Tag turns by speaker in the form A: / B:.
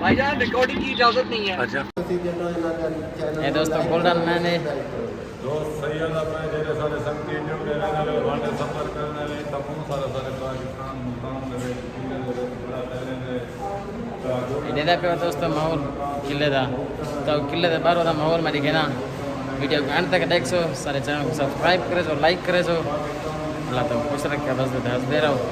A: भाईजान रिकॉर्डिंग की इजाजत नहीं है। अच्छा
B: ये दोस्तों गोल्डन मैंने
C: दोस्त सैयद अपने जेरे सारे संगती जुड़े रहने वाले सफर करने ले तपू सारे पाकिस्तान मुल्तान दे बड़ा पहले
B: इधर पे दोस्तों माहौल किले दा तो किले दे बाहर वाला माहौल में दिखे ना वीडियो को अंत तक देखो सारे चैनल को सब्सक्राइब करे जो लाइक करे जो अल्लाह तो खुश रखे बस दे रहा हूँ